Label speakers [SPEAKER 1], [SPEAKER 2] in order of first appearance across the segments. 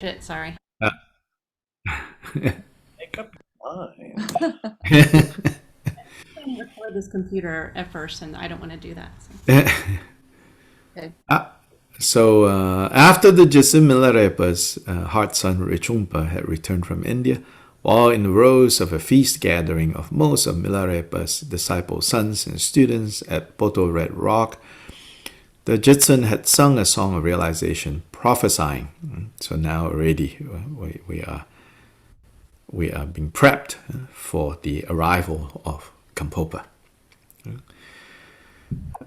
[SPEAKER 1] Shit, sorry.
[SPEAKER 2] Uh,
[SPEAKER 3] Make up your mind.
[SPEAKER 1] Record this computer at first, and I don't want to do that. So. Okay.
[SPEAKER 2] After the Jesuit Milarepa's hard son Richumpa had returned from India, while in the rows of a feast gathering of most of Milarepa's disciples' sons and students at Poto Red Rock, the Jitsun had sung a song of realization, prophesying. So now already we are being prepped for the arrival of Kampopa.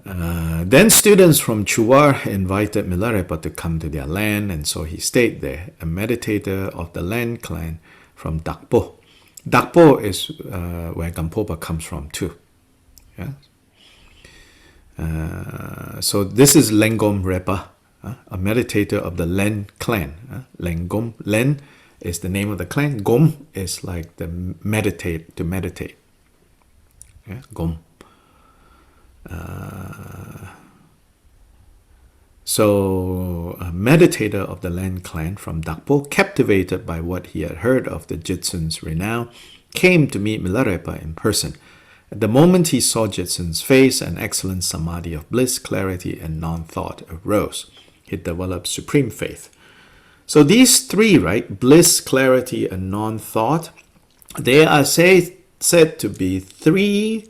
[SPEAKER 2] Then students from Chuar invited Milarepa to come to their land, and so he stayed there, a meditator of the land clan from Dakpo. Dakpo is where Kampopa comes from too. Yeah? So this is Lengom Repa, a meditator of the Len clan. Lengom, Len is the name of the clan. Gom is like the meditate, to meditate. Yeah? Gom. So a meditator of the Len clan from Dakpo, captivated by what he had heard of the Jitsun's renown, came to meet Milarepa in person. At the moment he saw Jitsun's face, an excellent samadhi of bliss, clarity, and non-thought arose. He developed supreme faith. So these three, right, bliss, clarity, and non-thought, they are said to be three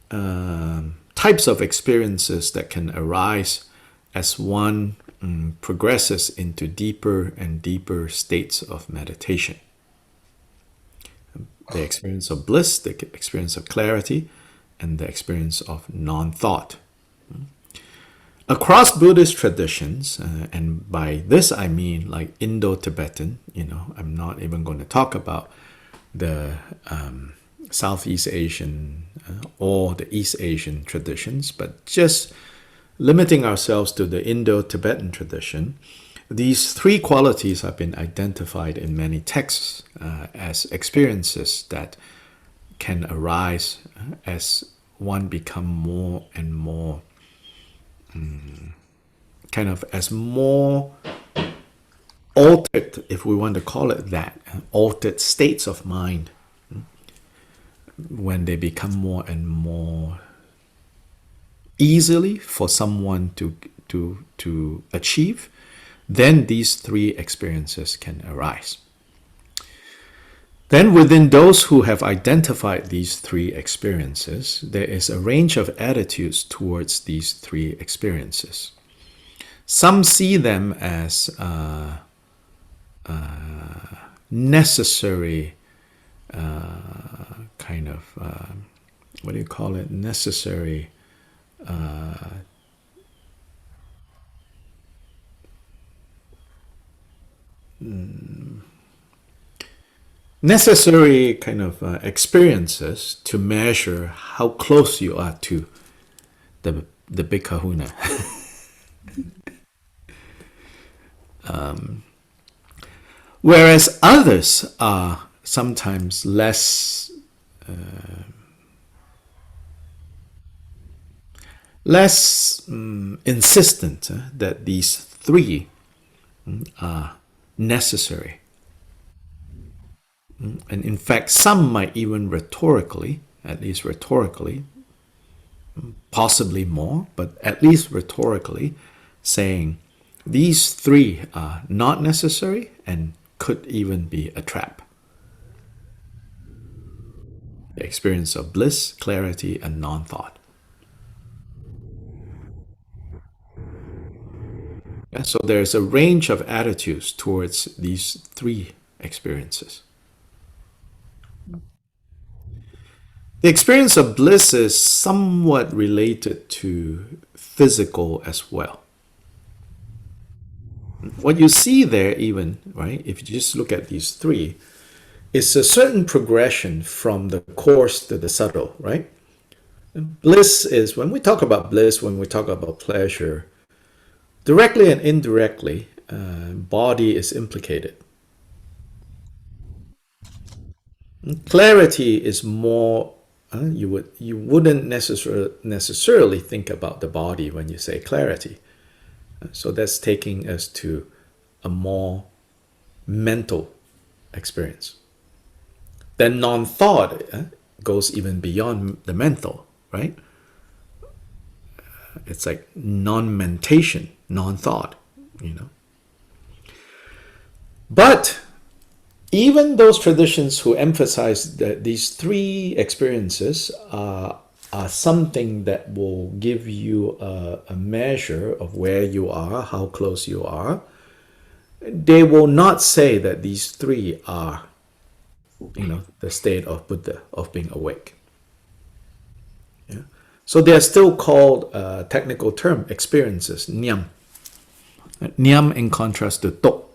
[SPEAKER 2] types of experiences that can arise as one progresses into deeper and deeper states of meditation. The experience of bliss, the experience of clarity, and the experience of non-thought. Across Buddhist traditions, and by this I mean like Indo-Tibetan, I'm not even going to talk about the Southeast Asian or the East Asian traditions, but just limiting ourselves to the Indo-Tibetan tradition, these three qualities have been identified in many texts as experiences that can arise as one become more and more kind of as more altered, if we want to call it that, altered states of mind, when they become more and more easily for someone to achieve, then these three experiences can arise. Then within those who have identified these three experiences, there is a range of attitudes towards these three experiences. Some see them as necessary kind of, what do you call it, necessary necessary kind of experiences to measure how close you are to the big kahuna. Whereas others are sometimes less insistent that these three are necessary. And in fact, some might even rhetorically, at least rhetorically, possibly more, but at least rhetorically, saying these three are not necessary and could even be a trap. The experience of bliss, clarity, and non-thought. Yeah, so there's a range of attitudes towards these three experiences. The experience of bliss is somewhat related to physical as well. What you see there even, right, if you just look at these three, is a certain progression from the coarse to the subtle, right? Bliss is, when we talk about bliss, when we talk about pleasure, directly and indirectly, body is implicated. Clarity is more, you wouldn't necessarily think about the body when you say clarity. So that's taking us to a more mental experience. Then non-thought goes even beyond the mental, right? It's like non-mentation, non-thought, you know. But even those traditions who emphasize that these three experiences are something that will give you a measure of where you are, how close you are, they will not say that these three are, you know, the state of Buddha, of being awake. Yeah? So they are still called, technical term, experiences, nyam. Nyam in contrast to tok.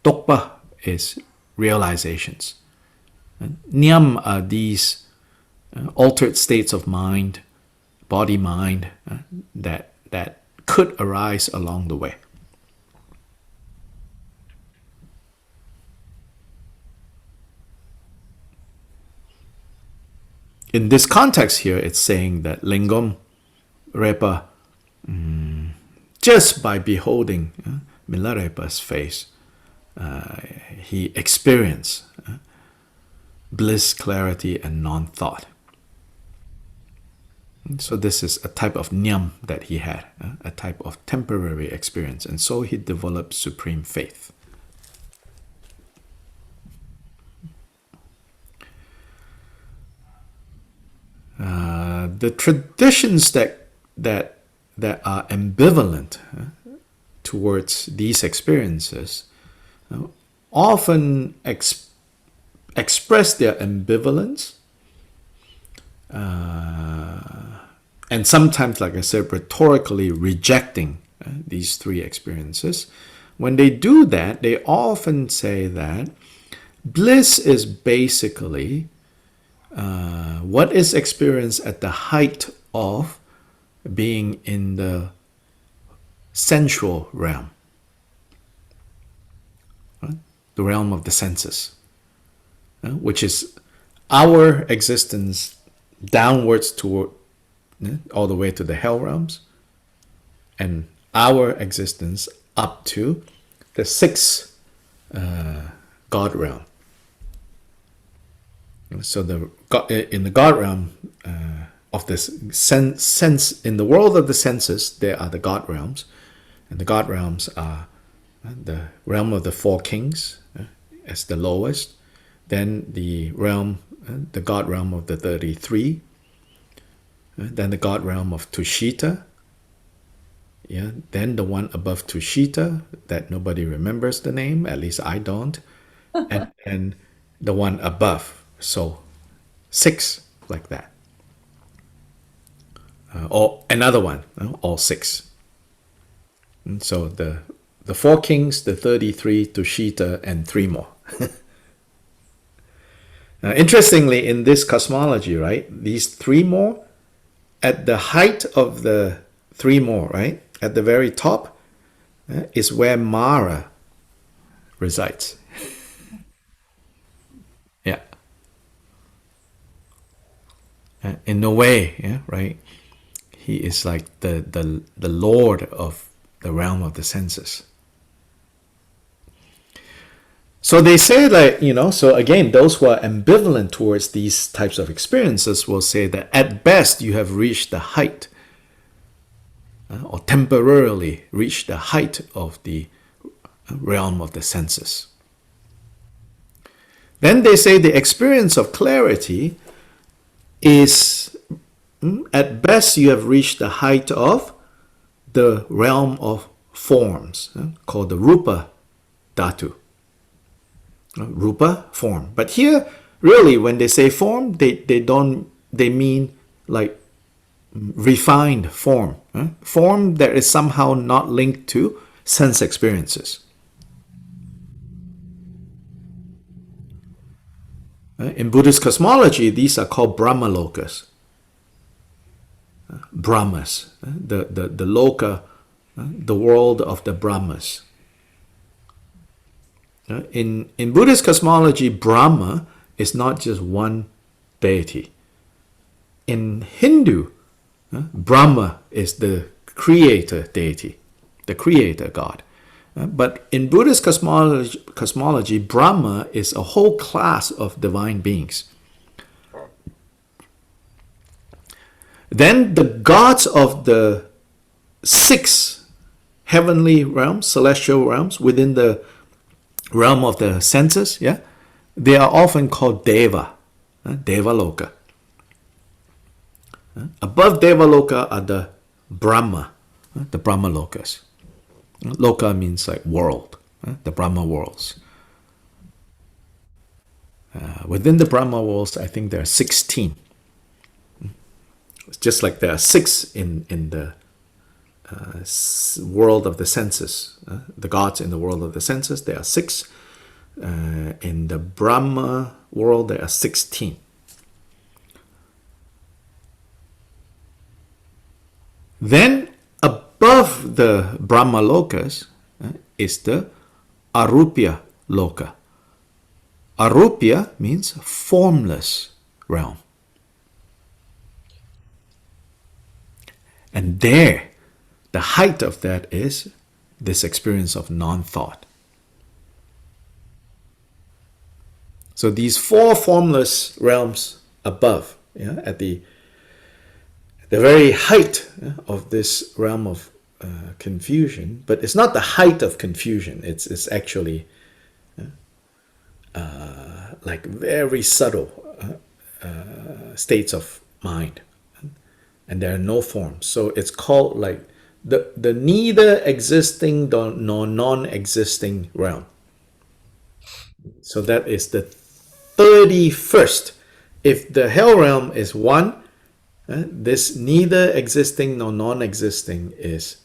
[SPEAKER 2] Tokpa is realizations. Nyam are these altered states of mind, body mind, that could arise along the way. In this context here, it's saying that Lingam Repa, just by beholding Milarepa's face, he experienced bliss, clarity, and non-thought. So this is a type of nyam that he had, a type of temporary experience. And so he developed supreme faith. The traditions that are ambivalent towards these experiences often express their ambivalence, and sometimes, like I said, rhetorically rejecting these three experiences. When they do that, they often say that bliss is basically what is experienced at the height of being in the sensual realm, right? The realm of the senses, which is our existence downwards toward all the way to the hell realms, and our existence up to the sixth God realm. So in the God realm of this sense, in the world of the senses, there are the God realms, and the God realms are the realm of the four kings as the lowest, then the God realm of the 33, then the God realm of Tushita, then the one above Tushita that nobody remembers the name, at least I don't, and the one above. So 6, like that. Or another one, all 6. And so the 4 kings, the 33, Tushita, and 3 more. Now, interestingly, in this cosmology, right, these 3 more, at the height of the 3 more, right, at the very top, is where Mara resides. Yeah. In a way, right, he is like the lord of the realm of the senses. So they say that, so again, those who are ambivalent towards these types of experiences will say that at best you have reached the height, or temporarily reached the height of the realm of the senses. Then they say the experience of clarity is, at best you have reached the height of the realm of forms, called the Rupa Dhatu. Rupa, form. But here, really, when they say form, they mean like refined form. Form that is somehow not linked to sense experiences. In Buddhist cosmology, these are called Brahmalokas. Brahmas, the loka, the world of the Brahmas. In Buddhist cosmology, Brahma is not just one deity. In Hindu, Brahma is the creator deity, the creator God. But in Buddhist cosmology, Brahma is a whole class of divine beings. Then the gods of the 6 heavenly realms, celestial realms, within the realm of the senses, yeah, they are often called Deva, Devaloka. Above Devaloka are the Brahma, the Brahma Lokas. Loka means like world, the Brahma worlds. Within the Brahma worlds, I think there are 16. It's just like there are 6 in the world of the senses. The gods in the world of the senses, there are 6. In the Brahma world, there are 16. Then above the Brahma Lokas is the Arupya Loka. Arupya means formless realm. And there, the height of that is this experience of non-thought. So these 4 formless realms above, yeah, at the very height of this realm of confusion, but it's not the height of confusion. It's actually like very subtle states of mind, and there are no forms. So it's called like the neither existing nor non-existing realm. So that is the 31st. If the hell realm is 1, this neither existing nor non-existing is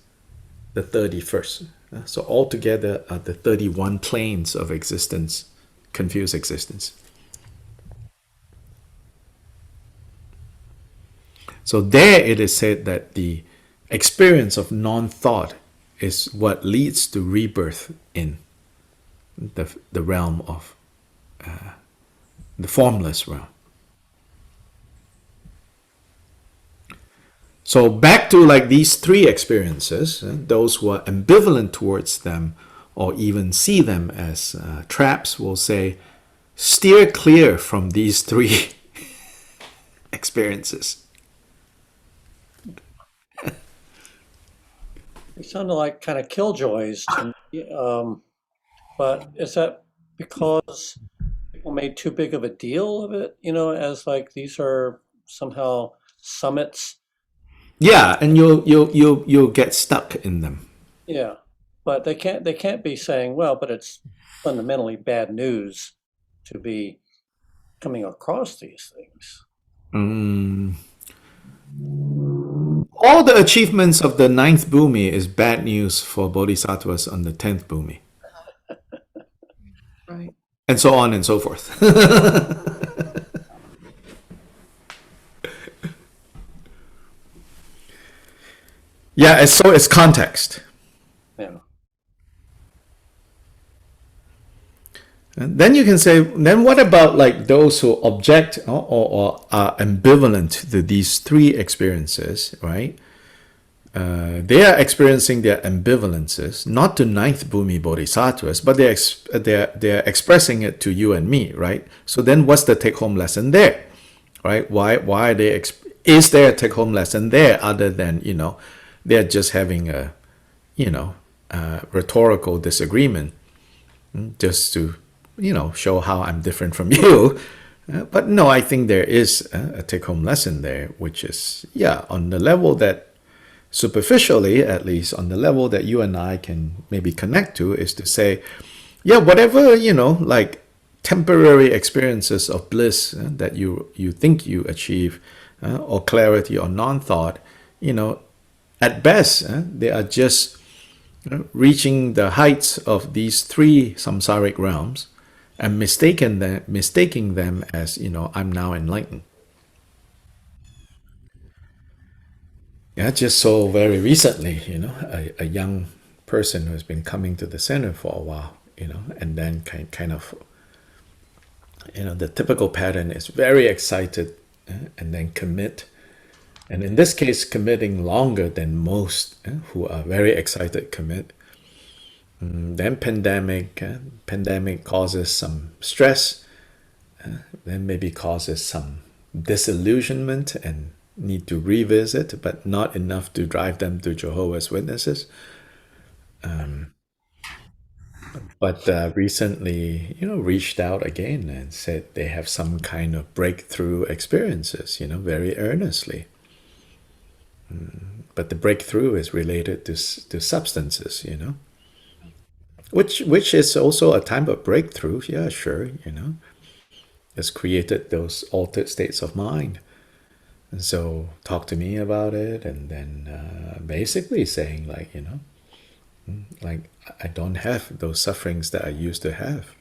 [SPEAKER 2] the 31st. So altogether are the 31 planes of existence, confused existence. So there it is said that the experience of non-thought is what leads to rebirth in the realm of the formless realm. So back to like these 3 experiences, those who are ambivalent towards them or even see them as traps will say, steer clear from these 3 experiences.
[SPEAKER 3] They sounded like kind of killjoys to me. But is that because people made too big of a deal of it, as like these are somehow summits?
[SPEAKER 2] Yeah, and you'll get stuck in them.
[SPEAKER 3] Yeah. But they can't be saying, well, but it's fundamentally bad news to be coming across these things.
[SPEAKER 2] All the achievements of the 9th bhumi is bad news for bodhisattvas on the 10th bhumi.
[SPEAKER 1] Right.
[SPEAKER 2] And so on and so forth. Yeah, so it's context.
[SPEAKER 3] Yeah.
[SPEAKER 2] And then you can say, then what about like those who object or are ambivalent to these 3 experiences, right? They are experiencing their ambivalences, not to 9th bhumi bodhisattvas, but they're expressing it to you and me, right? So then what's the take-home lesson there, right? Why are they, is there a take-home lesson there other than, they're just having a, rhetorical disagreement just to, show how I'm different from you. But no, I think there is a take-home lesson there, which is, on the level that, superficially, at least on the level that you and I can maybe connect to, is to say, whatever, like temporary experiences of bliss that you think you achieve, or clarity or non-thought, at best, they are just reaching the heights of these 3 samsaric realms and mistaking them as, I'm now enlightened. Yeah, just so very recently, a young person who has been coming to the center for a while, and then kind of, the typical pattern is very excited and then commit. And in this case, committing longer than most who are very excited commit. Then pandemic causes some stress, then maybe causes some disillusionment and need to revisit, but not enough to drive them to Jehovah's Witnesses. But recently, reached out again and said they have some kind of breakthrough experiences, very earnestly. But the breakthrough is related to substances, which is also a time of breakthrough. Yeah, sure, has created those altered states of mind. And so talk to me about it, and then basically saying like I don't have those sufferings that I used to have.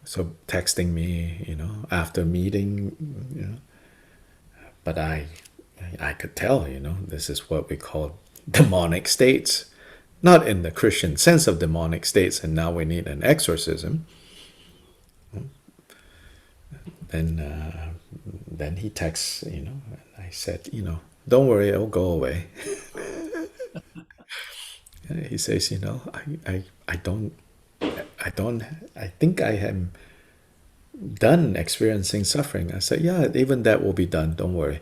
[SPEAKER 2] So texting me, after meeting, but I could tell, this is what we call demonic states, not in the Christian sense of demonic states, and now we need an exorcism. Then he texts, and I said, don't worry, it'll go away. He says, I think I am done experiencing suffering. I said, yeah, even that will be done. Don't worry.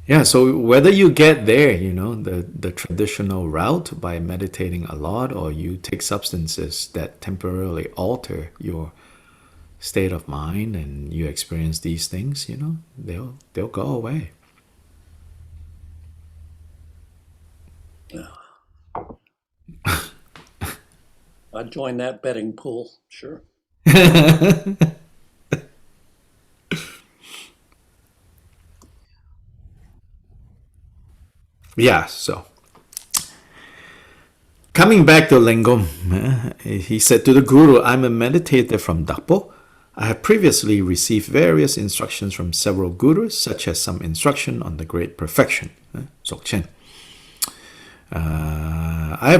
[SPEAKER 2] Yeah, so whether you get there, the traditional route by meditating a lot, or you take substances that temporarily alter your state of mind and you experience these things, they'll go away.
[SPEAKER 3] I'd join that betting pool, sure.
[SPEAKER 2] Yeah, so coming back to Lengom, he said to the Guru, I'm a meditator from Dakpo. I have previously received various instructions from several gurus, such as some instruction on the great perfection, Dzogchen. I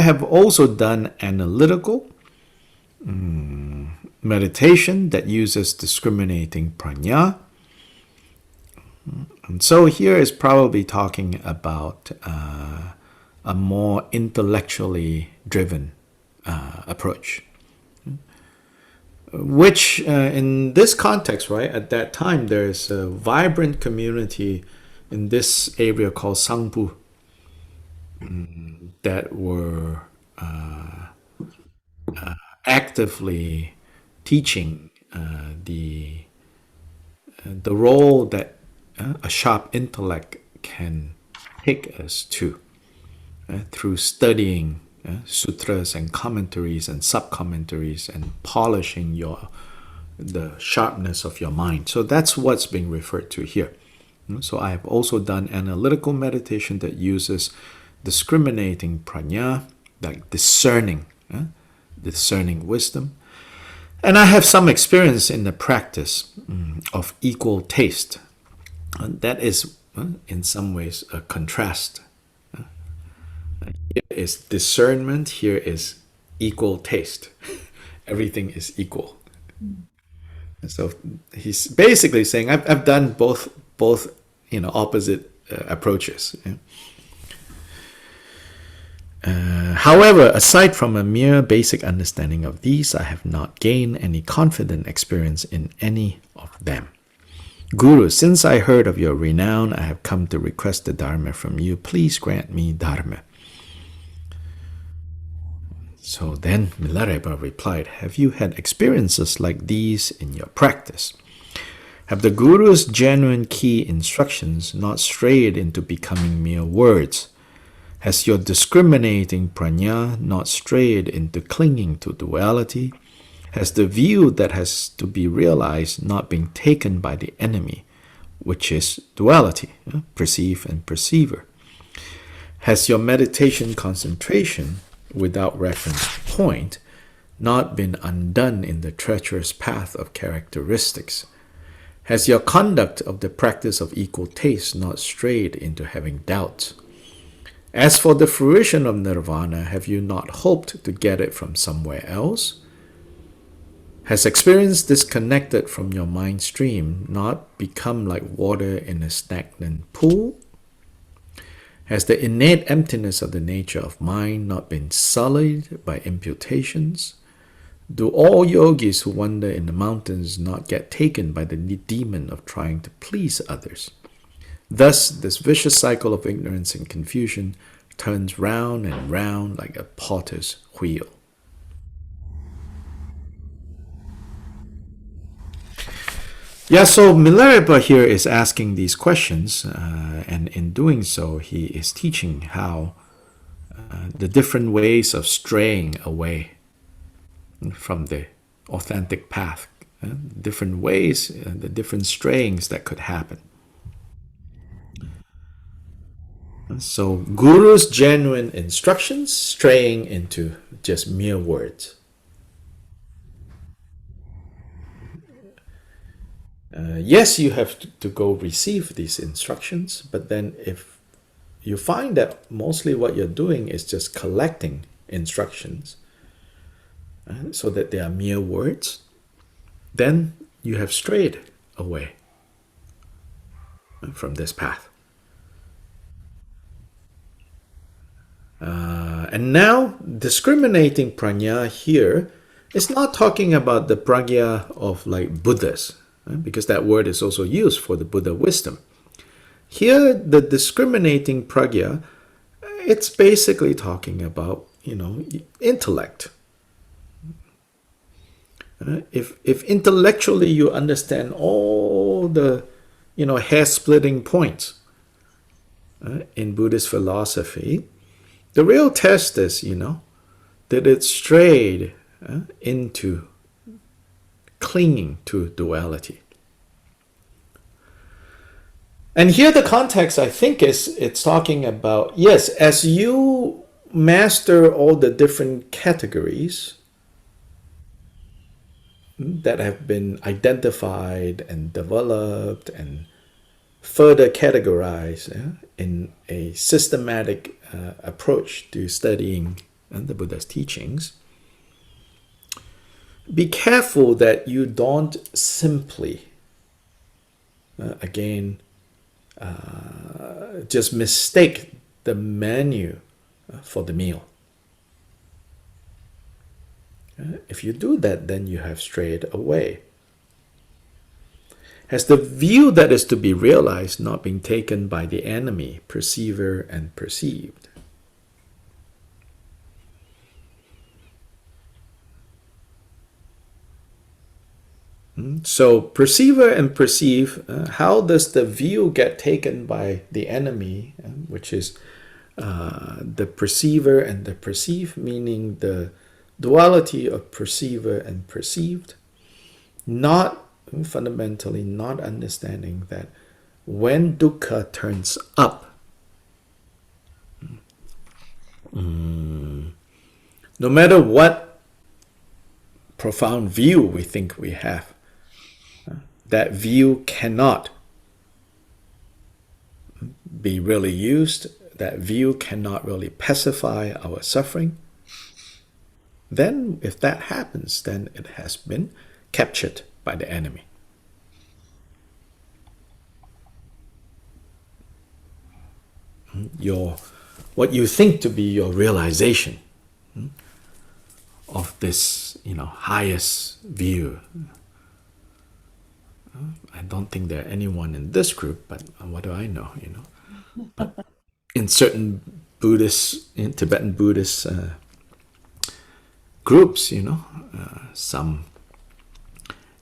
[SPEAKER 2] have also done analytical meditation that uses discriminating prajna. And so here is probably talking about a more intellectually driven approach, which in this context, right, at that time, there's a vibrant community in this area called Sangpu that were actively teaching the role that a sharp intellect can take us to through studying sutras and commentaries and sub-commentaries and polishing the sharpness of your mind. So that's what's being referred to here. So I have also done analytical meditation that uses discriminating prajna, like discerning wisdom. And I have some experience in the practice of equal taste. And that is, in some ways, a contrast. Here is discernment, here is equal taste. Everything is equal. And so he's basically saying, I've done both opposite approaches. However, aside from a mere basic understanding of these, I have not gained any confident experience in any of them. Guru, since I heard of your renown, I have come to request the Dharma from you. Please grant me Dharma. So then Milarepa replied, have you had experiences like these in your practice? Have the Guru's genuine key instructions not strayed into becoming mere words? Has your discriminating prajna not strayed into clinging to duality? Has the view that has to be realized not been taken by the enemy, which is duality, perceive and perceiver? Has your meditation concentration, without reference point, not been undone in the treacherous path of characteristics? Has your conduct of the practice of equal taste not strayed into having doubts? As for the fruition of nirvana, have you not hoped to get it from somewhere else? Has experience disconnected from your mind stream not become like water in a stagnant pool? Has the innate emptiness of the nature of mind not been sullied by imputations? Do all yogis who wander in the mountains not get taken by the demon of trying to please others? Thus, this vicious cycle of ignorance and confusion turns round and round like a potter's wheel. Yeah, so Milarepa here is asking these questions, and in doing so, he is teaching how the different ways of straying away from the authentic path, different ways, the different strayings that could happen. So, Guru's genuine instructions straying into just mere words. Yes, you have to go receive these instructions, but then if you find that mostly what you're doing is just collecting instructions, so that they are mere words, then you have strayed away from this path. And now, discriminating prajna here is not talking about the prajna of like Buddhas, because that word is also used for the Buddha wisdom. Here, the discriminating prajna, it's basically talking about, intellect. If intellectually you understand all the, hair-splitting points in Buddhist philosophy, the real test is, that it strayed into clinging to duality. And here the context, I think, it's talking about, yes, as you master all the different categories that have been identified and developed and further categorized in a systematic approach to studying the Buddha's teachings, be careful that you don't simply, just mistake the menu for the meal. If you do that, then you have strayed away. Has the view that is to be realized not been taken by the enemy, perceiver and perceived? So, perceiver and perceive, how does the view get taken by the enemy, which is the perceiver and the perceive, meaning the duality of perceiver and perceived, not fundamentally not understanding that when dukkha turns up, no matter what profound view we think we have, that view cannot be really used, that view cannot really pacify our suffering, then if that happens, then it has been captured by the enemy. What you think to be your realization of this, highest view. I don't think there are anyone in this group, but what do I know, But in certain in Tibetan Buddhist groups, some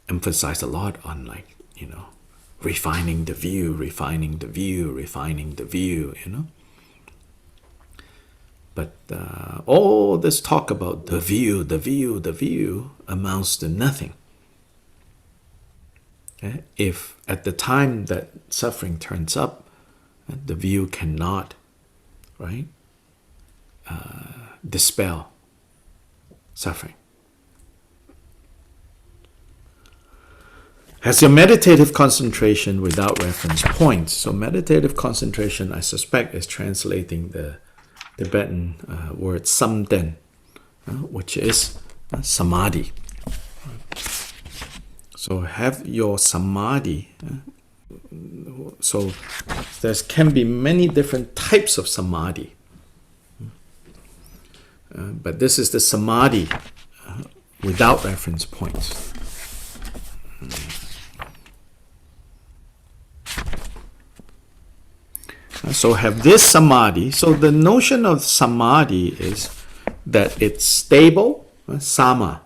[SPEAKER 2] emphasize a lot on refining the view, refining the view, refining the view, But all this talk about the view amounts to nothing. If at the time that suffering turns up, the view cannot, dispel suffering. Has your meditative concentration without reference points? So meditative concentration, I suspect, is translating the Tibetan word samden, which is samadhi. So have your samadhi. So there can be many different types of samadhi. But this is the samadhi without reference points. So have this samadhi. So the notion of samadhi is that it's stable. Sama.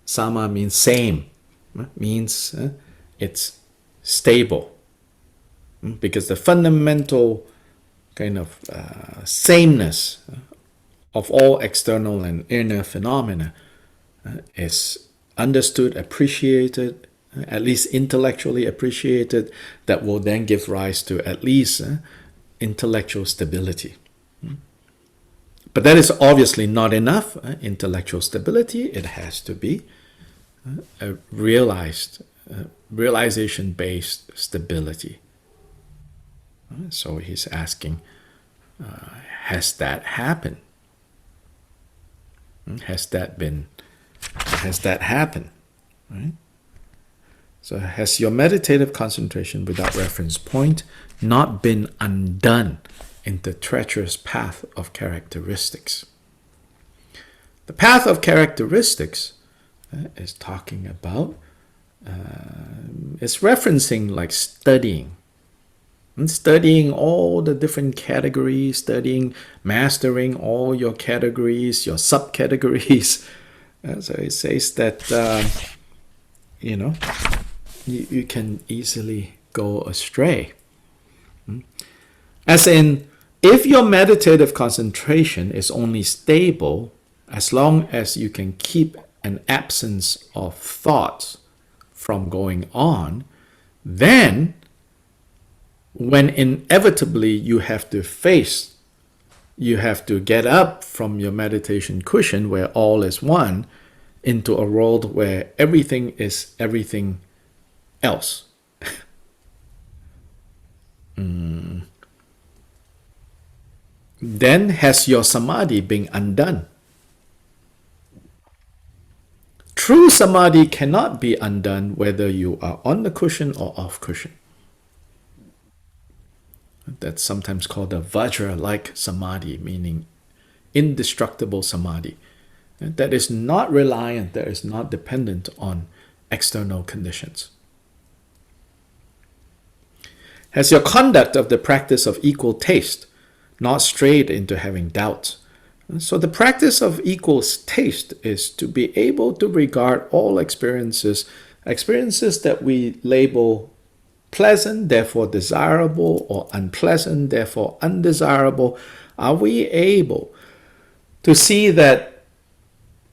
[SPEAKER 2] Sama means same. Means it's stable. Because the fundamental kind of sameness of all external and inner phenomena is understood, appreciated, at least intellectually appreciated, that will then give rise to at least intellectual stability. But that is obviously not enough. Intellectual stability, it has to be a realization-based stability. So he's asking, has that happened? Has that happened? Right? So has your meditative concentration without reference point not been undone in the treacherous path of characteristics? The path of characteristics is talking about, it's referencing like studying. And studying all the different categories, studying, mastering all your categories, your subcategories. So it says that, you can easily go astray. As in, if your meditative concentration is only stable as long as you can keep an absence of thoughts from going on, then when inevitably you have to get up from your meditation cushion where all is one into a world where everything is everything else. Then has your samadhi been undone? True samadhi cannot be undone whether you are on the cushion or off cushion. That's sometimes called a vajra-like samadhi, meaning indestructible samadhi. That is not reliant, that is not dependent on external conditions. Has your conduct of the practice of equal taste not strayed into having doubts? So the practice of equal taste is to be able to regard all experiences that we label pleasant, therefore desirable, or unpleasant, therefore undesirable. Are we able to see that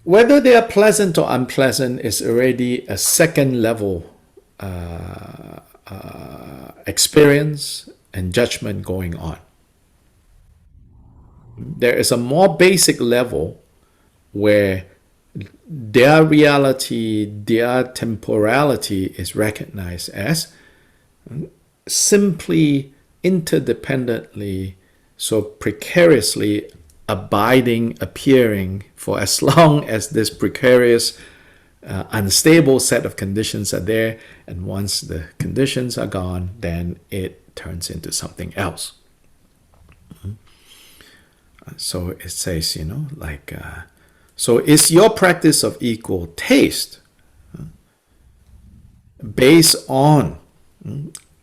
[SPEAKER 2] whether they are pleasant or unpleasant is already a second level experience and judgment going on? There is a more basic level where their reality, their temporality is recognized as simply interdependently, so precariously abiding, appearing for as long as this precarious, unstable set of conditions are there, and once the conditions are gone, then it turns into something else. So it says, so is your practice of equal taste based on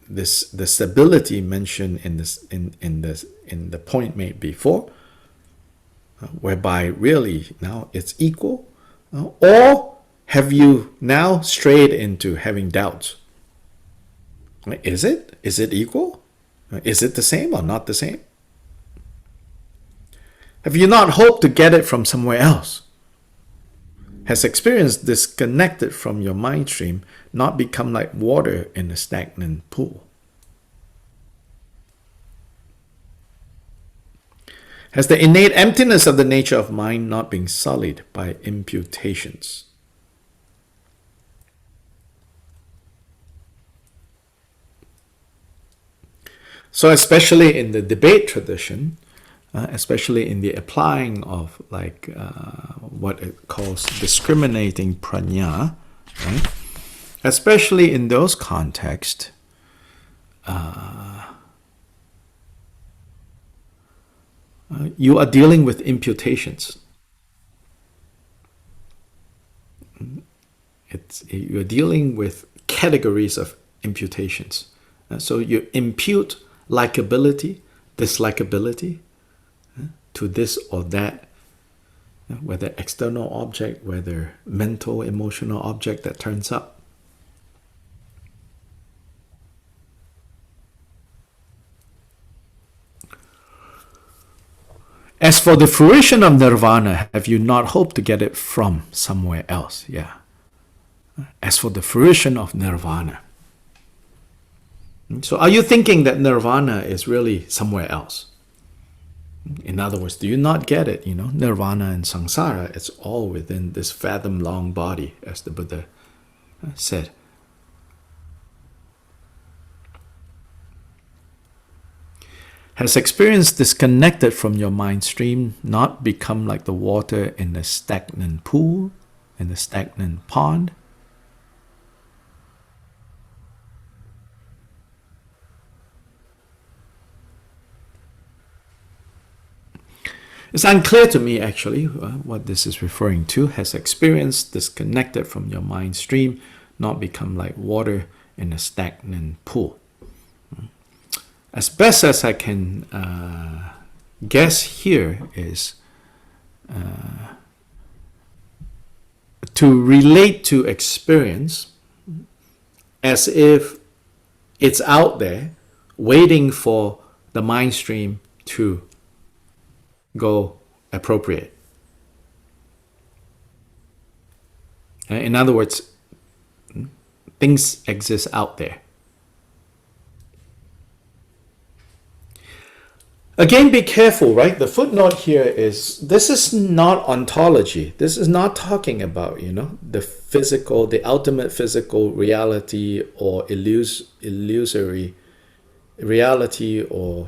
[SPEAKER 2] the stability mentioned in the point made before, whereby really now it's equal, or have you now strayed into having doubts? Is it equal? Is it the same or not the same? Have you not hoped to get it from somewhere else? Has experience disconnected from your mind stream not become like water in a stagnant pool? Has the innate emptiness of the nature of mind not been sullied by imputations? So especially in the debate tradition, especially in the applying of what it calls discriminating prajna, right? especially in those contexts, you are dealing with imputations. You're dealing with categories of imputations. So you impute likability, dislikability to this or that, whether external object, whether mental, emotional object that turns up. As for the fruition of nirvana, have you not hoped to get it from somewhere else? Yeah. As for the fruition of nirvana. So are you thinking that nirvana is really somewhere else? In other words, do you not get it? Nirvana and samsara, it's all within this fathom-long body, as the Buddha said. Has experience disconnected from your mind stream not become like the water in the stagnant pool, in the stagnant pond? It's unclear to me, actually, what this is referring to. Has experience disconnected from your mind stream not become like water in a stagnant pool? As best as I can guess here is to relate to experience as if it's out there waiting for the mind stream to go appropriate. In other words, things exist out there. Again, be careful, right? The footnote here is, this is not ontology. This is not talking about, the physical, the ultimate physical reality or illusory reality or,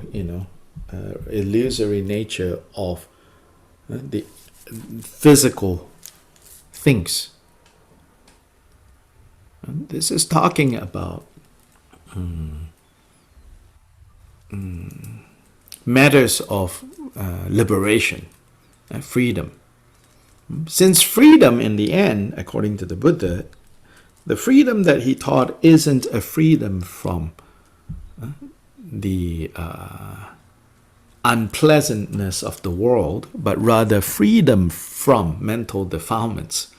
[SPEAKER 2] illusory nature of the physical things. This is talking about matters of liberation, freedom. Since freedom in the end, according to the Buddha, the freedom that he taught isn't a freedom from the unpleasantness of the world, but rather freedom from mental defilements,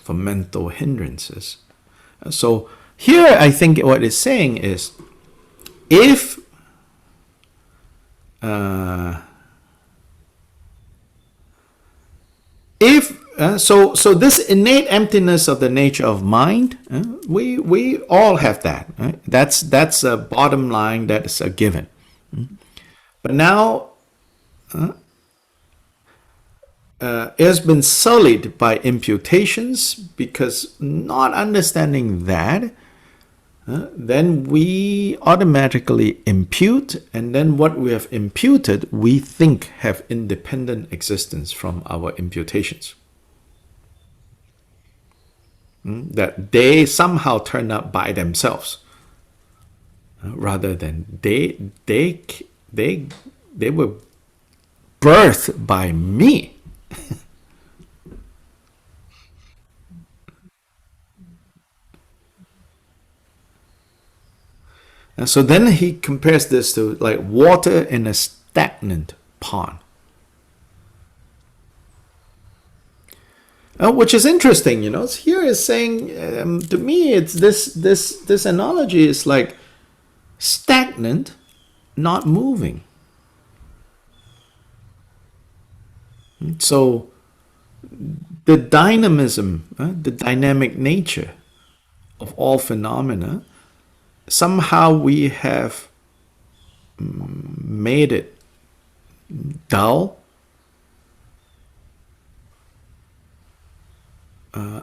[SPEAKER 2] from mental hindrances. So here I think what it's saying is, if so this innate emptiness of the nature of mind, we all have that. Right? That's a bottom line. That's a given. But now it has been sullied by imputations, because not understanding that, then we automatically impute, and then what we have imputed we think have independent existence from our imputations. That they somehow turn up by themselves, rather than they were birthed by me. And so then he compares this to like water in a stagnant pond. Which is interesting, Here is saying, to me, it's this analogy is like stagnant, not moving. So the dynamism, the dynamic nature of all phenomena, somehow we have made it dull,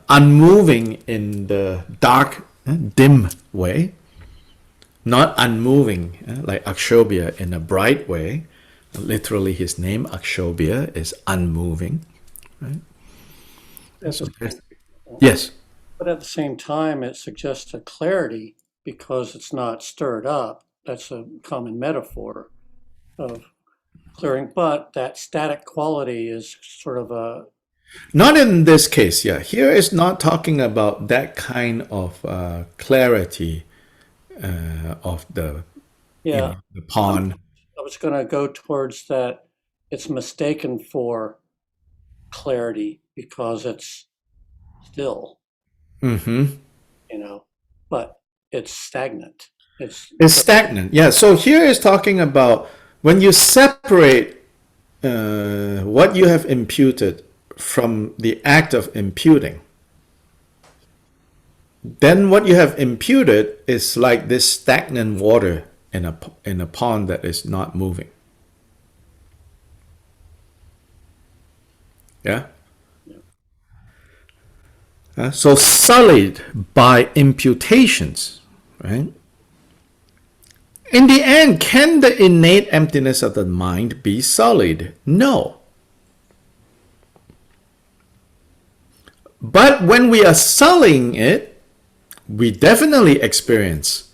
[SPEAKER 2] unmoving in the dark, dim way, not unmoving like Akshobhya in a bright way. Literally, his name Akshobhya is unmoving, right?
[SPEAKER 3] at
[SPEAKER 2] So
[SPEAKER 3] the
[SPEAKER 2] there's,
[SPEAKER 3] same,
[SPEAKER 2] yes.
[SPEAKER 3] but at the same time, it suggests a clarity because it's not stirred up. That's a common metaphor of clearing, but that static quality is sort of a,
[SPEAKER 2] Not in this case, yeah. Here is not talking about that kind of clarity of the,
[SPEAKER 3] yeah.
[SPEAKER 2] the
[SPEAKER 3] I'm,
[SPEAKER 2] pond.
[SPEAKER 3] I was going to go towards that. It's mistaken for clarity because it's still,
[SPEAKER 2] Mm-hmm.
[SPEAKER 3] you know, but it's stagnant. It's
[SPEAKER 2] It's stagnant. Yeah. So here is talking about when you separate what you have imputed from the act of imputing, then what you have imputed is like this stagnant water in a pond that is not moving. Yeah.
[SPEAKER 3] yeah.
[SPEAKER 2] So sullied by imputations, right? In the end, can the innate emptiness of the mind be sullied? No. But when we are sullying it, we definitely experience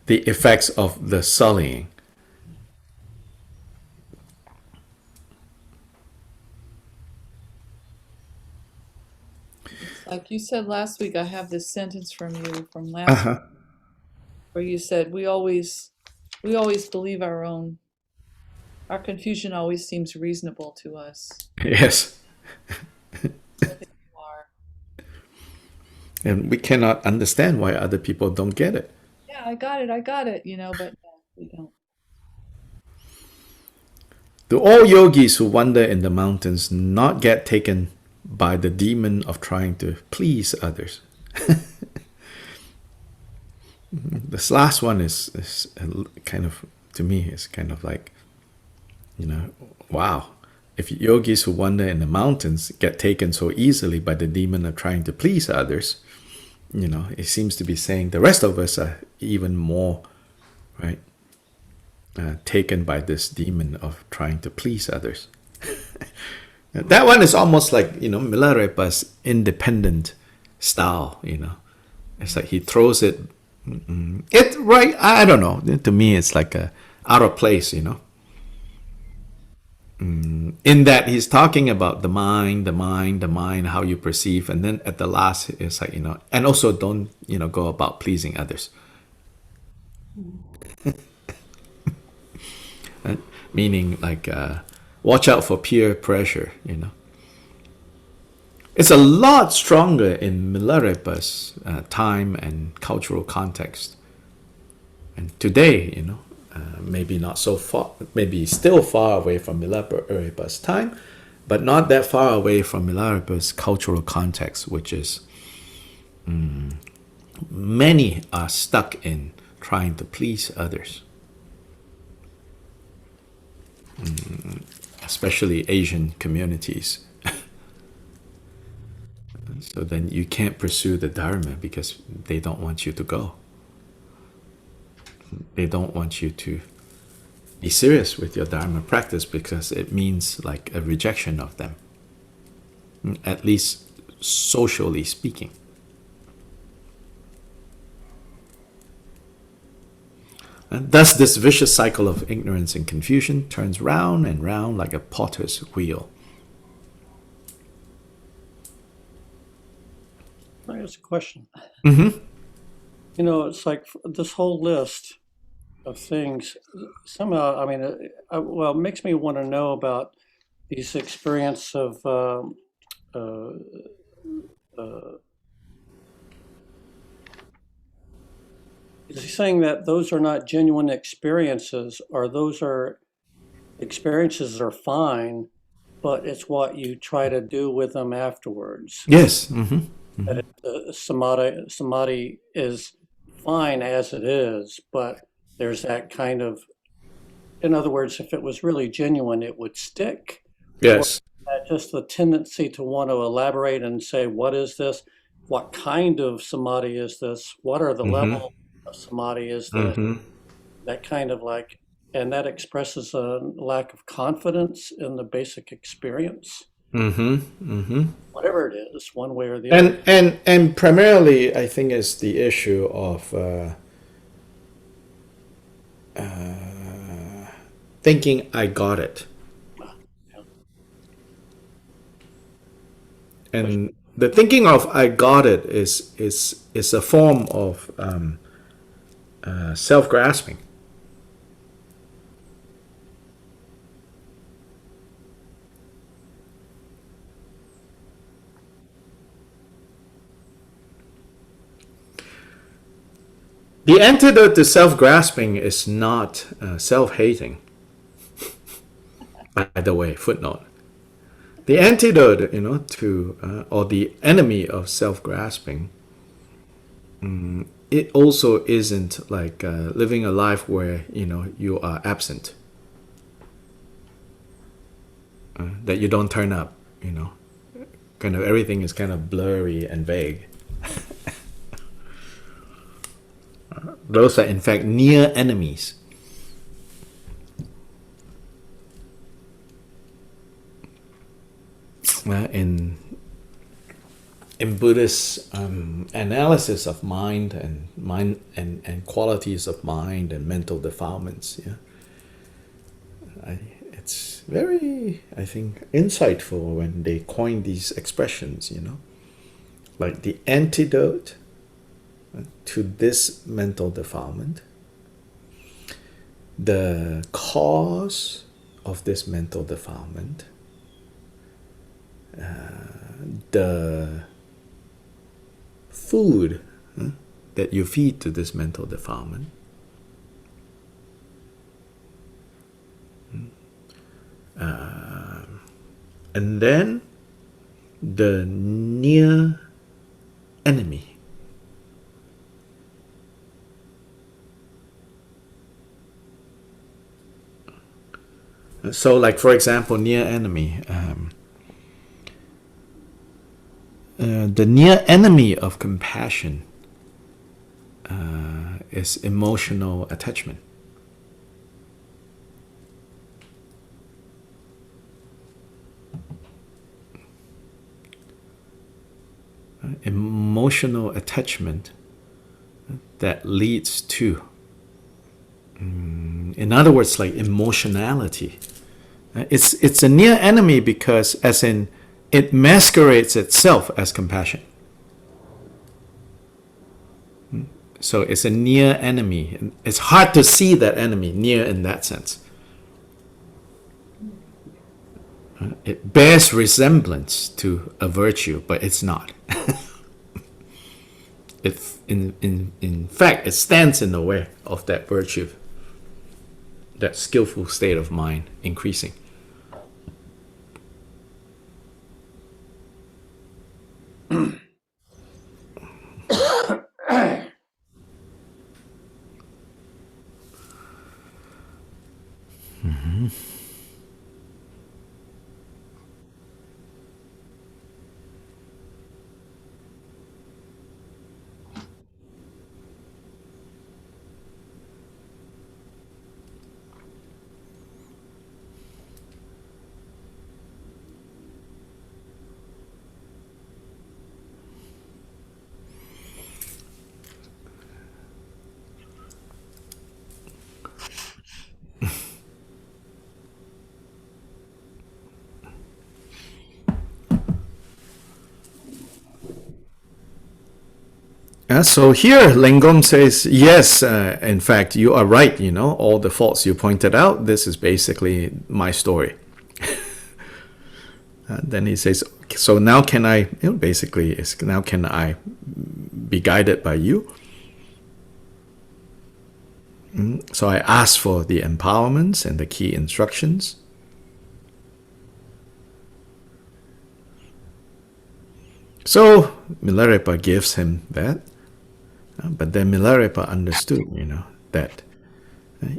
[SPEAKER 2] the effects of the sullying.
[SPEAKER 4] Like you said last week, I have this sentence from you from last
[SPEAKER 2] Uh-huh.
[SPEAKER 4] where you said we always believe our confusion always seems reasonable to us.
[SPEAKER 2] Yes.
[SPEAKER 4] I think you are.
[SPEAKER 2] And we cannot understand why other people don't get it.
[SPEAKER 4] Yeah, I got it, but no, we don't.
[SPEAKER 2] Do all yogis who wander in the mountains not get taken by the demon of trying to please others? This last one is kind of, to me, is kind of like, wow. If yogis who wander in the mountains get taken so easily by the demon of trying to please others, it seems to be saying the rest of us are even more, right, taken by this demon of trying to please others. That one is almost like, Milarepa's independent style, It's like he throws it, right, I don't know. To me, it's like a out of place, In that he's talking about the mind, how you perceive. And then at the last, it's like, and also don't, go about pleasing others. Right? Meaning like, watch out for peer pressure, It's a lot stronger in Milarepa's time and cultural context. And today, maybe not so far, maybe still far away from Milarepa's time, but not that far away from Milarepa's cultural context, which is many are stuck in trying to please others. Especially Asian communities. So then you can't pursue the Dharma because they don't want you to go. They don't want you to be serious with your Dharma practice because it means like a rejection of them, at least socially speaking. And thus, this vicious cycle of ignorance and confusion turns round and round like a potter's wheel.
[SPEAKER 3] Can I ask a question?
[SPEAKER 2] Mm-hmm.
[SPEAKER 3] It's like this whole list of things somehow, I mean, well, it makes me want to know about these experience of uh, uh, is he saying that those are not genuine experiences, or those are experiences are fine, but it's what you try to do with them afterwards?
[SPEAKER 2] Yes. Mm-hmm.
[SPEAKER 3] That samadhi is fine as it is, but there's that kind of, in other words, if it was really genuine, it would stick. Or
[SPEAKER 2] Yes.
[SPEAKER 3] just the tendency to want to elaborate and say, what is this? What kind of samadhi is this? What are the
[SPEAKER 2] Mm-hmm.
[SPEAKER 3] level of samadhi is this?
[SPEAKER 2] Mm-hmm.
[SPEAKER 3] That kind of like, and that expresses a lack of confidence in the basic experience. Whatever it is, one way or the other.
[SPEAKER 2] And primarily, I think it's the issue of thinking I got it.
[SPEAKER 3] Yeah.
[SPEAKER 2] And the thinking of I got it is a form of self grasping. The antidote to self grasping is not self hating. By the way, footnote. The antidote, to or the enemy of self grasping, it also isn't like living a life where you are absent, that you don't turn up, kind of everything is kind of blurry and vague. Those are in fact near enemies. In Buddhist analysis of mind and qualities of mind and mental defilements, it's very, I think, insightful when they coin these expressions, like the antidote to this mental defilement, the cause of this mental defilement, the food that you feed to this mental defilement, and then the near enemy. So, like for example, near enemy. The near enemy of compassion is emotional attachment. Emotional attachment that leads to, in other words, like emotionality. It's a near enemy because, as in, it masquerades itself as compassion. So it's a near enemy. It's hard to see that enemy near in that sense. It bears resemblance to a virtue, but it's not. In fact, it stands in the way of that virtue, that skillful state of mind increasing. So here, Lengong says, yes, in fact, you are right. All the faults you pointed out, this is basically my story. Then he says, so now can I, basically, now can I be guided by you? So I ask for the empowerments and the key instructions. So Milarepa gives him that. But then Milarepa understood, that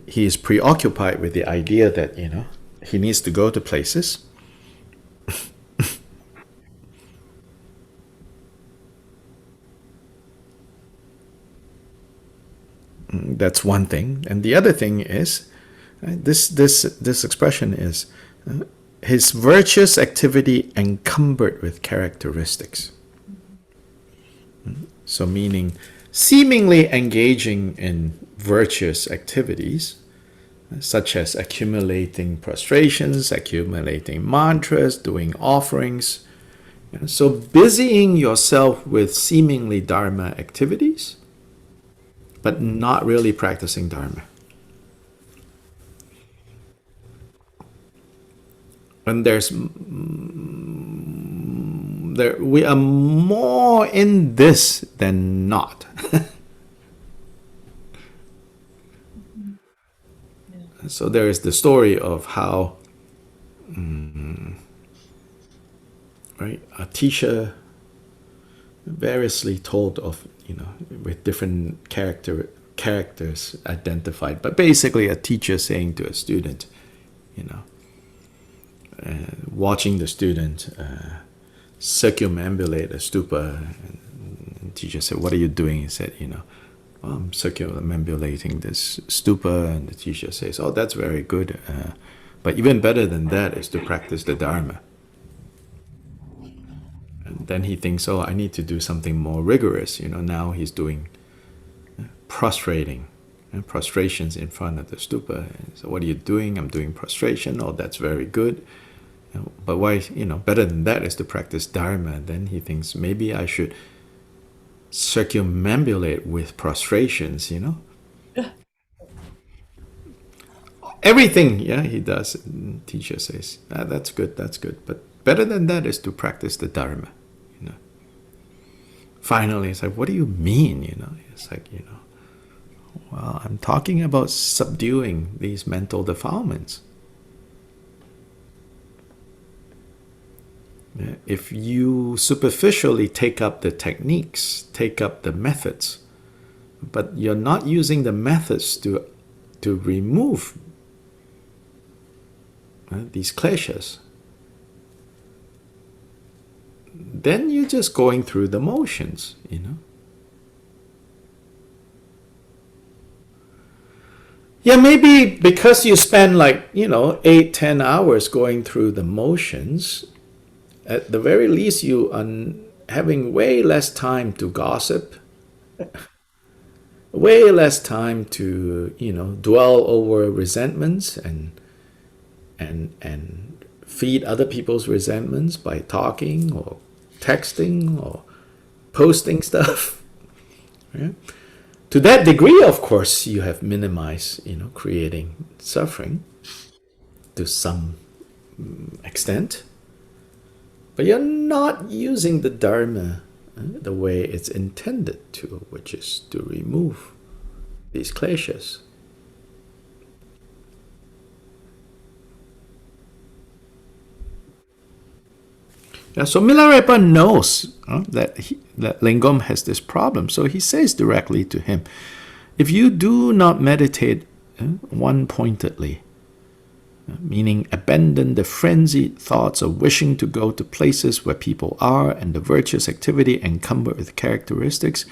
[SPEAKER 2] he is preoccupied with the idea that, he needs to go to places. That's one thing. And the other thing is, this expression is, his virtuous activity encumbered with characteristics. So meaning seemingly engaging in virtuous activities, such as accumulating prostrations, accumulating mantras, doing offerings. So busying yourself with seemingly Dharma activities, but not really practicing Dharma. And we are more in this than not. So there is the story of how right, a teacher variously told of, with different characters identified, but basically a teacher saying to a student, watching the student circumambulate a stupa, and teacher said, "What are you doing?" He said, I'm circumambulating this stupa, and the teacher says, "Oh, that's very good. But even better than that is to practice the Dharma." And then he thinks, "Oh, I need to do something more rigorous." Now he's doing prostrations in front of the stupa. So, "What are you doing?" "I'm doing prostration." "Oh, that's very good. But why, better than that is to practice Dharma." Then he thinks, maybe I should circumambulate with prostrations, Everything, he does. And teacher says, that's good. But better than that is to practice the Dharma, Finally, it's like, what do you mean, It's like, well, I'm talking about subduing these mental defilements. If you superficially take up the techniques, take up the methods, but you're not using the methods to remove these kleshas, then you're just going through the motions, Yeah, maybe because you spend 8-10 hours going through the motions, at the very least, you are having way less time to gossip, way less time to, dwell over resentments and feed other people's resentments by talking or texting or posting stuff. Yeah? To that degree, of course, you have minimized, creating suffering to some extent. But you're not using the Dharma the way it's intended to, which is to remove these kleshas. Yeah, so Milarepa knows that Lingam has this problem. So he says directly to him, if you do not meditate one-pointedly, meaning abandon the frenzied thoughts of wishing to go to places where people are and the virtuous activity encumbered with characteristics,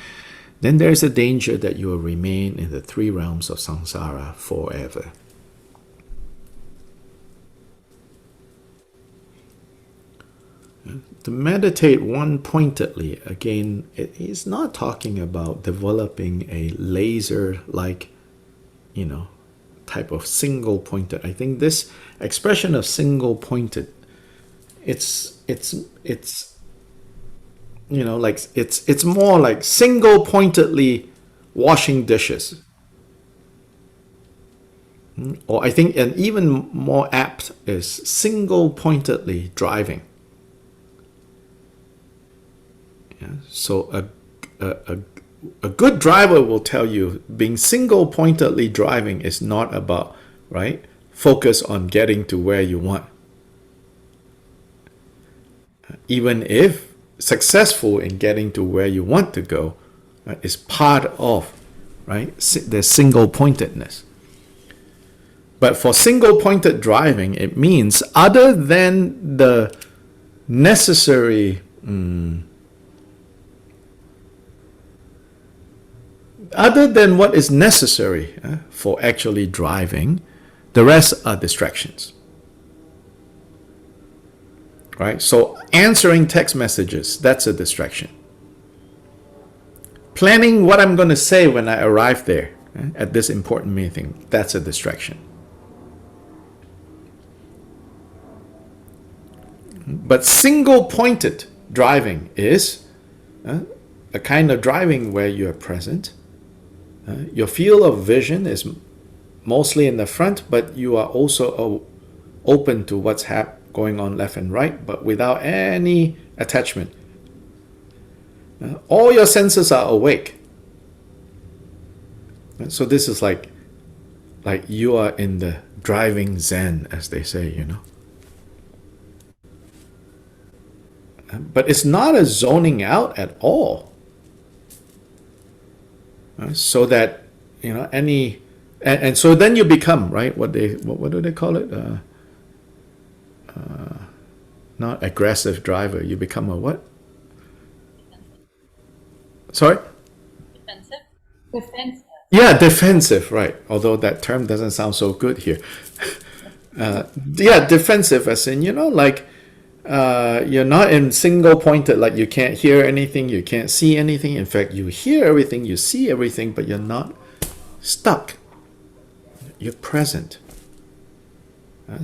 [SPEAKER 2] then there's a danger that you will remain in the 3 realms of samsara forever. To meditate one-pointedly, again, it's not talking about developing a laser-like, type of single-pointed. I think this expression of single-pointed, it's more like single-pointedly washing dishes. Or I think an even more apt is single-pointedly driving. Yeah, so a good driver will tell you being single-pointedly driving is not about, focus on getting to where you want. Even if successful in getting to where you want to go, is part of, the single-pointedness. But for single-pointed driving, it means other than the necessary other than what is necessary for actually driving, the rest are distractions. right? So answering text messages, that's a distraction. Planning what I'm going to say when I arrive there at this important meeting, that's a distraction. But single-pointed driving is a kind of driving where you are present. Your field of vision is mostly in the front, but you are also open to what's going on left and right, but without any attachment. All your senses are awake. So this is like you are in the driving zen, as they say, you know. But it's not a zoning out at all. So that, you know, and so then you become, right, what do they call it? Not aggressive driver. You become a what? Sorry?
[SPEAKER 1] Defensive? Defensive.
[SPEAKER 2] Yeah, defensive, right. Although that term doesn't sound so good here. Yeah, defensive as in, you know, like you're not in single pointed, like you can't hear anything, you can't see anything. In fact, you hear everything, you see everything, but you're not stuck. You're present.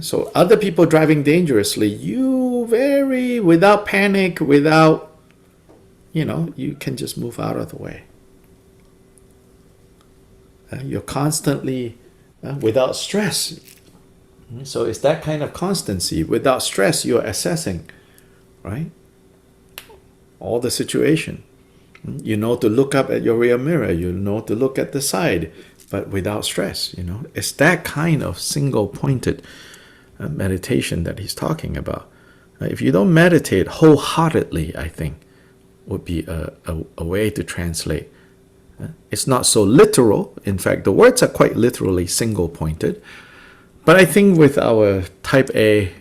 [SPEAKER 2] So other people driving dangerously, you without panic, without, you know, you can just move out of the way. You're constantly without stress. So it's that kind of constancy. Without stress, you're assessing, right? All the situation. You know to look up at your rear mirror. You know to look at the side, but without stress, you know. It's that kind of single-pointed meditation that he's talking about. If you don't meditate wholeheartedly, I think, would be a way to translate. It's not so literal. In fact, the words are quite literally single-pointed. But I think with our type A,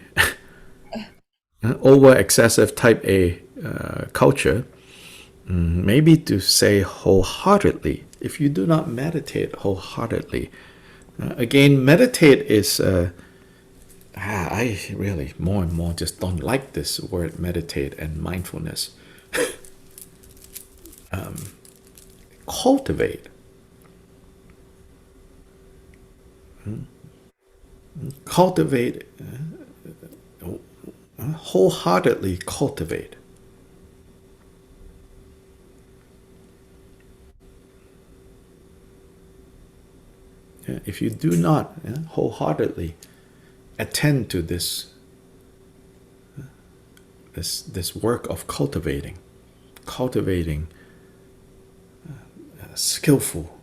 [SPEAKER 2] over excessive type A culture, maybe to say wholeheartedly, if you do not meditate wholeheartedly, again, meditate is, I really more and more just don't like this word meditate and mindfulness. Cultivate. Cultivate, wholeheartedly cultivate. If you do not wholeheartedly attend to this work of cultivating skillful,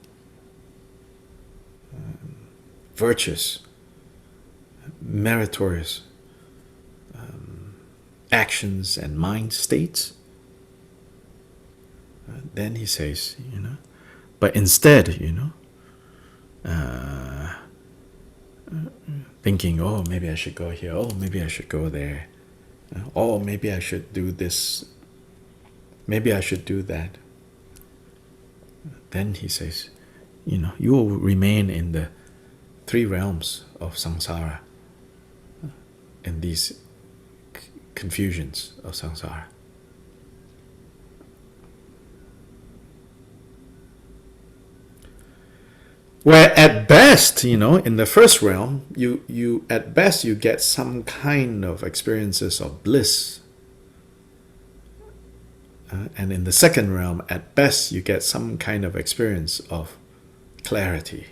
[SPEAKER 2] virtuous, meritorious actions and mind states, then he says, you know, but instead, you know, thinking, oh, maybe I should go here, oh, maybe I should go there, oh, maybe I should do this, maybe I should do that. Then he says, you know, you will remain in the three realms of samsara, in these confusions of samsara. Where at best, you know, in the first realm, you at best you get some kind of experiences of bliss. And in the second realm, at best, you get some kind of experience of clarity.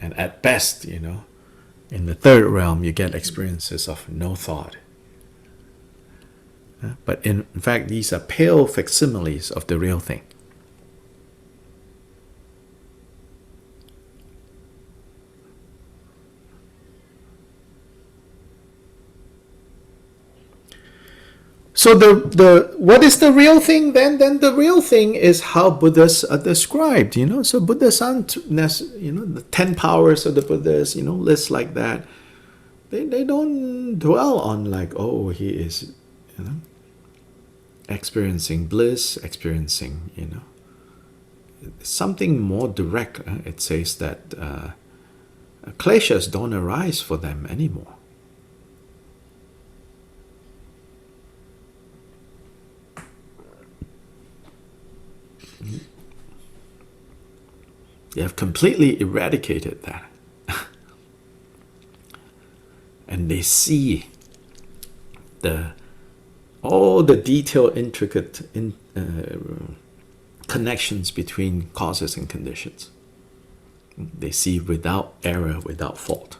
[SPEAKER 2] And at best, you know, in the third realm, you get experiences of no thought. But in fact, these are pale facsimiles of the real thing. So the what is the real thing then? Then the real thing is how Buddhas are described, you know. So Buddhas aren't, you know, the 10 powers of the Buddhas, you know, lists like that. They don't dwell on like, oh, he is, you know, experiencing bliss, experiencing, you know, something more direct. It says that kleshas don't arise for them anymore. They have completely eradicated that. And they see all the detailed, intricate connections between causes and conditions. They see without error, without fault.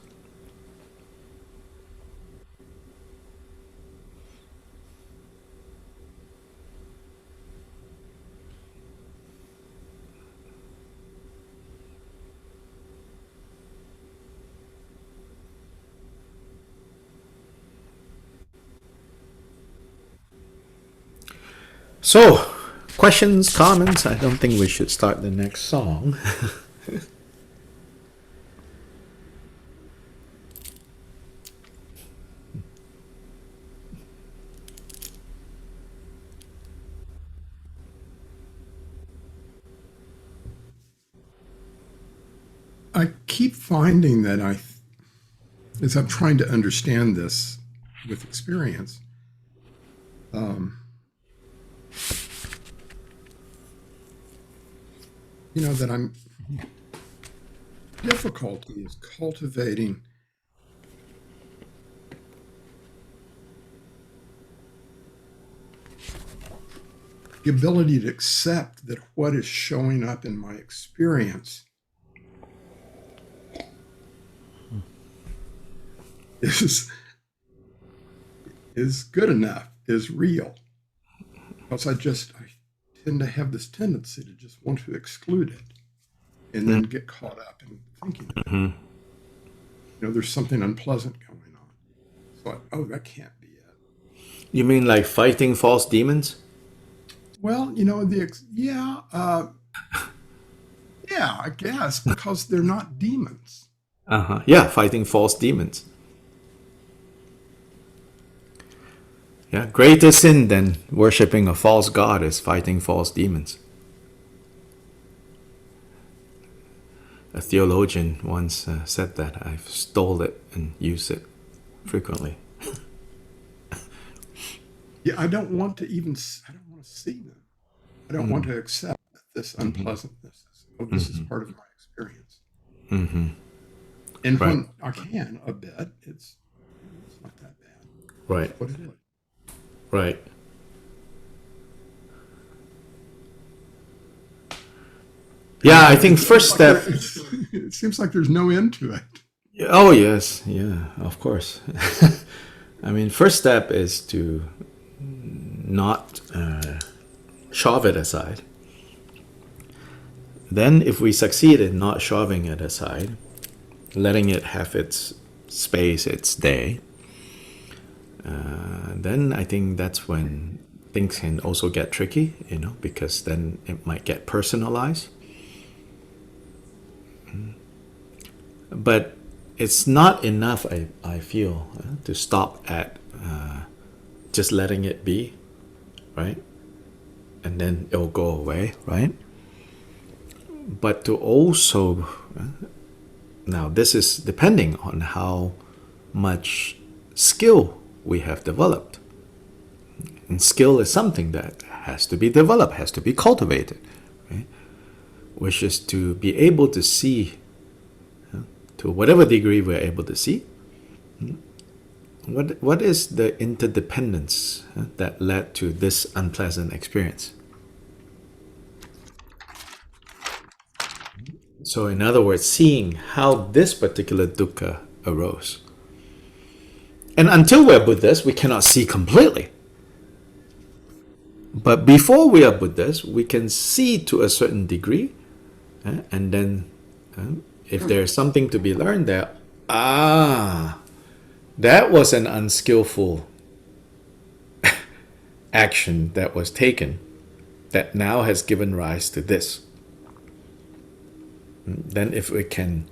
[SPEAKER 2] So, questions, comments? I don't think we should start the next song.
[SPEAKER 5] I keep finding that as I'm trying to understand this with experience, that I'm difficulty is cultivating the ability to accept that what is showing up in my experience is good enough, is real. Because I tend to have this tendency to just want to exclude it and then get caught up in thinking there's something unpleasant going on. So that can't be it.
[SPEAKER 2] You mean like fighting false demons?
[SPEAKER 5] Well, yeah, I guess, because they're not demons.
[SPEAKER 2] Yeah, fighting false demons. Yeah, greater sin than worshipping a false god is fighting false demons. A theologian once said that. I've stole it and used it frequently.
[SPEAKER 5] Yeah, I don't want to see them. I don't want to accept this unpleasantness. This is part of my experience. And when I can, a bit, it's not that bad.
[SPEAKER 2] Right.
[SPEAKER 5] What it is.
[SPEAKER 2] Right. Yeah, I think first step.
[SPEAKER 5] It seems like there's no end to it.
[SPEAKER 2] Oh yes, yeah, of course. I mean, first step is to not shove it aside. Then, if we succeed in not shoving it aside, letting it have its space, its day, then I think that's when things can also get tricky, because then it might get personalized. But it's not enough, I feel, to stop at just letting it be, right? And then it'll go away, right? But to also, now this is depending on how much skill we have developed. And skill is something that has to be developed, has to be cultivated, right? Which is to be able to see, to whatever degree we're able to see, what is the interdependence that led to this unpleasant experience. So in other words, seeing how this particular dukkha arose. And until we're Buddhists, we cannot see completely. But before we are Buddhists, we can see to a certain degree, and then if there's something to be learned there, that was an unskillful action that was taken that now has given rise to this. Then if we can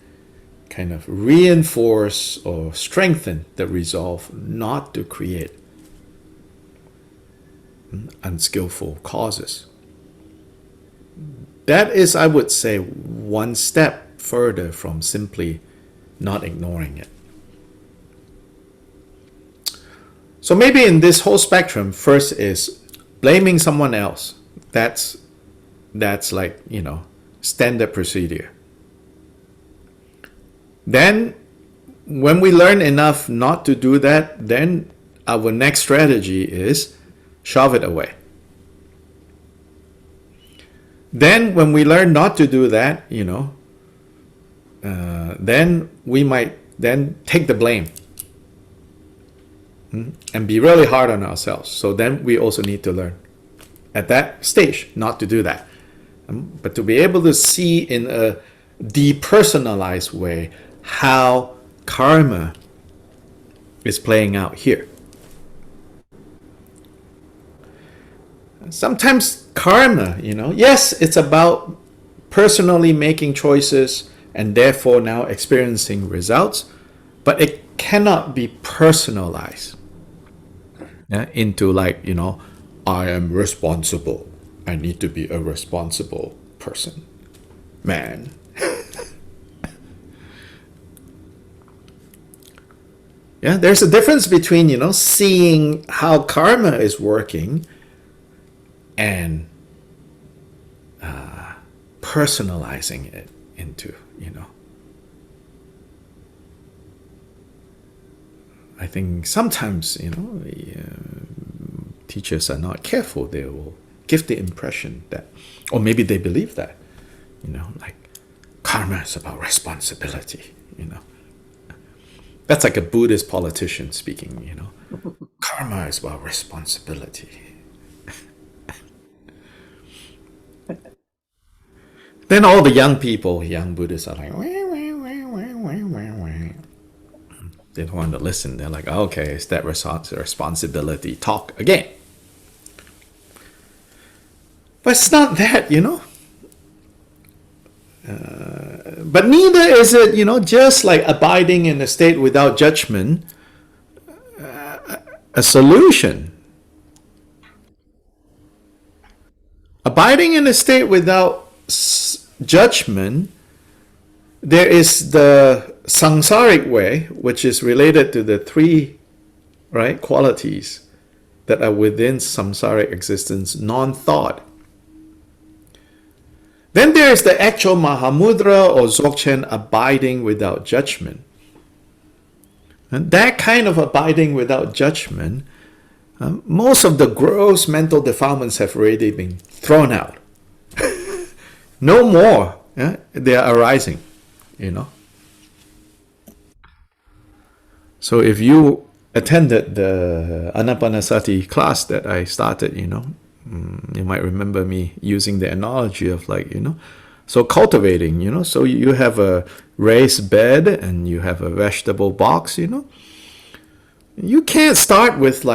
[SPEAKER 2] kind of reinforce or strengthen the resolve not to create unskillful causes, that is, I would say, one step further from simply not ignoring it. So maybe in this whole spectrum, first is blaming someone else. That's like, standard procedure. Then when we learn enough not to do that, then our next strategy is shove it away. Then when we learn not to do that, then we might then take the blame and be really hard on ourselves. So then we also need to learn at that stage not to do that, but to be able to see in a depersonalized way how karma is playing out here. Sometimes karma, yes, it's about personally making choices and therefore now experiencing results, but it cannot be personalized into I am responsible. I need to be a responsible person. Man. Yeah, there's a difference between, seeing how karma is working and personalizing it into, I think sometimes, teachers are not careful. They will give the impression that, or maybe they believe that, like karma is about responsibility, That's like a Buddhist politician speaking, Karma is about responsibility. Then all the young Buddhists are like, they don't want to listen. They're like, okay, it's that responsibility talk again. But it's not that, But neither is it, just like abiding in a state without judgment, a solution. Abiding in a state without judgment, there is the samsaric way, which is related to the three, qualities that are within samsaric existence, non-thought. Then there is the actual Mahamudra or Dzogchen abiding without judgment. And that kind of abiding without judgment, most of the gross mental defilements have already been thrown out. No more. They are arising, So if you attended the Anapanasati class that I started, you might remember me using the analogy of so cultivating, so you have a raised bed and you have a vegetable box, you can't start with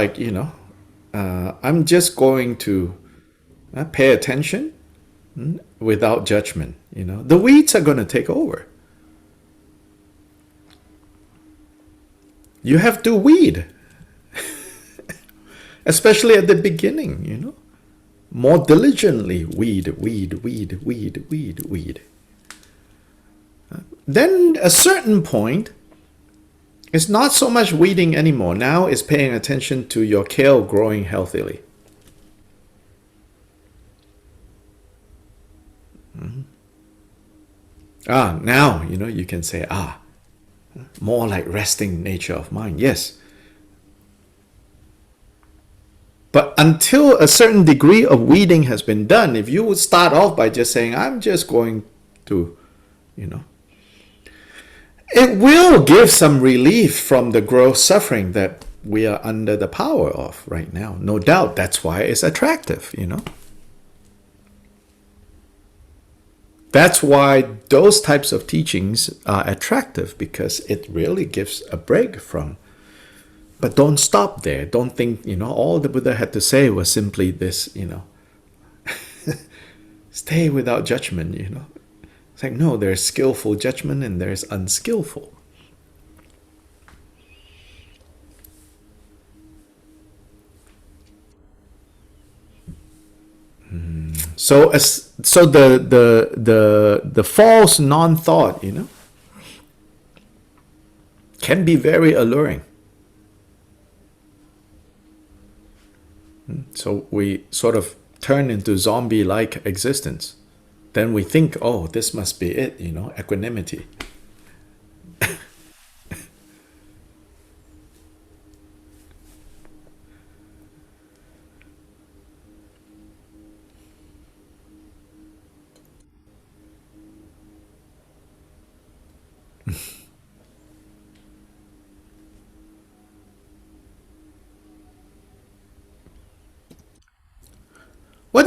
[SPEAKER 2] I'm just going to pay attention without judgment, the weeds are going to take over. You have to weed, especially at the beginning, more diligently weed. Then a certain point, it's not so much weeding anymore. Now it's paying attention to your kale growing healthily. Now, you can say, more like resting nature of mind. Yes. But until a certain degree of weeding has been done, if you would start off by just saying, I'm just going to, it will give some relief from the gross suffering that we are under the power of right now. No doubt. That's why it's attractive, That's why those types of teachings are attractive, because it really gives a break from. But don't stop there. Don't think, all the Buddha had to say was simply this, stay without judgment, It's like, no, there's skillful judgment and there's unskillful. So the false non-thought, can be very alluring. So we sort of turn into zombie-like existence. Then we think, oh, this must be it, equanimity.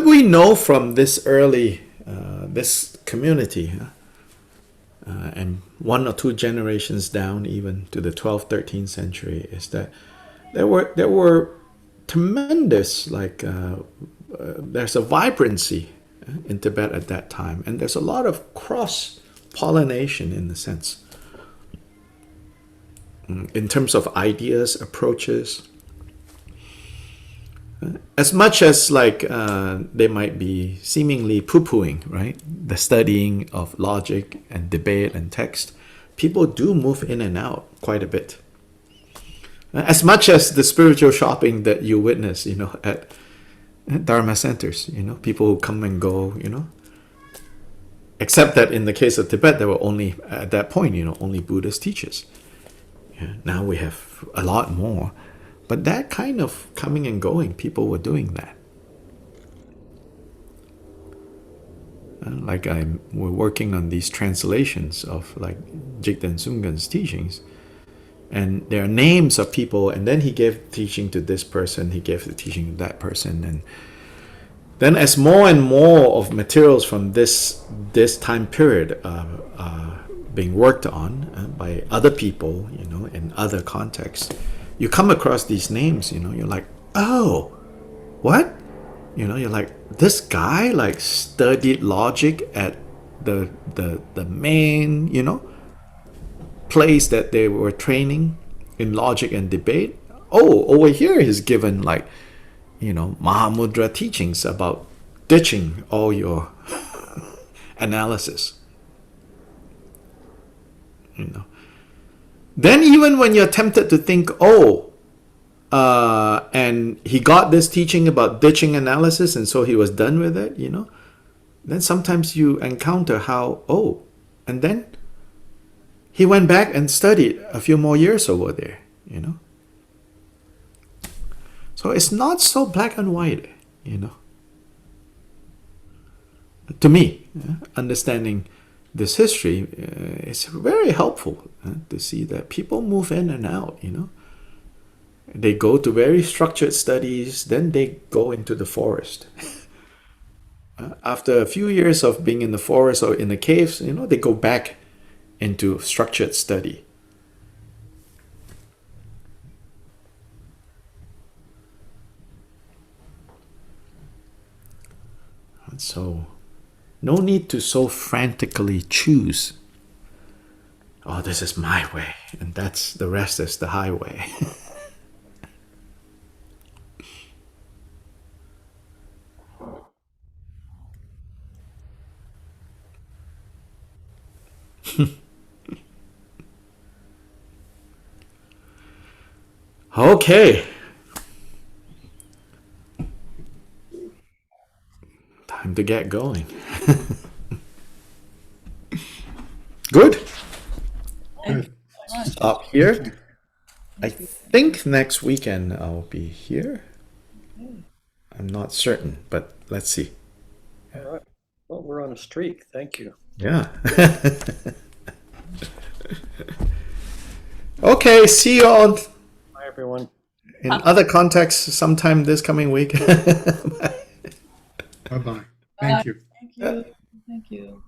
[SPEAKER 2] what we know from this early, this community, and one or two generations down, even to the 12th, 13th century, is that there were tremendous, there's a vibrancy in Tibet at that time, and there's a lot of cross pollination in the sense, in terms of ideas, approaches. As much as they might be seemingly poo-pooing, right? The studying of logic and debate and text, people do move in and out quite a bit. As much as the spiritual shopping that you witness, at Dharma centers, people who come and go, Except that in the case of Tibet, there were only, at that point, only Buddhist teachers. Yeah, now we have a lot more. But that kind of coming and going, people were doing that. We're working on these translations of Jigten Sunggen's teachings. And there are names of people, and then he gave teaching to this person, he gave the teaching to that person. And then as more and more of materials from this time period are being worked on by other people, in other contexts, you come across these names, you're like, oh, what? You're like, this guy studied logic at the main, place that they were training in logic and debate. Oh, over here he's given Mahamudra teachings about ditching all your analysis. Then even when you're tempted to think, and he got this teaching about ditching analysis and so he was done with it, then sometimes you encounter how, and then he went back and studied a few more years over there, So it's not so black and white, To me, understanding this history is very helpful to see that people move in and out, They go to very structured studies, then they go into the forest. After a few years of being in the forest or in the caves, they go back into structured study. And so, no need to so frantically choose. Oh, this is my way, and the rest is the highway. Okay. Time to get going. Good. Stop here. I think next weekend I'll be here. I'm not certain, but let's see.
[SPEAKER 3] All right. Well, we're on a streak. Thank you.
[SPEAKER 2] Yeah. Okay, see you all
[SPEAKER 3] Bye, everyone.
[SPEAKER 2] in other contexts sometime this coming week.
[SPEAKER 5] Bye-bye. Thank you.
[SPEAKER 4] Thank you. Thank you.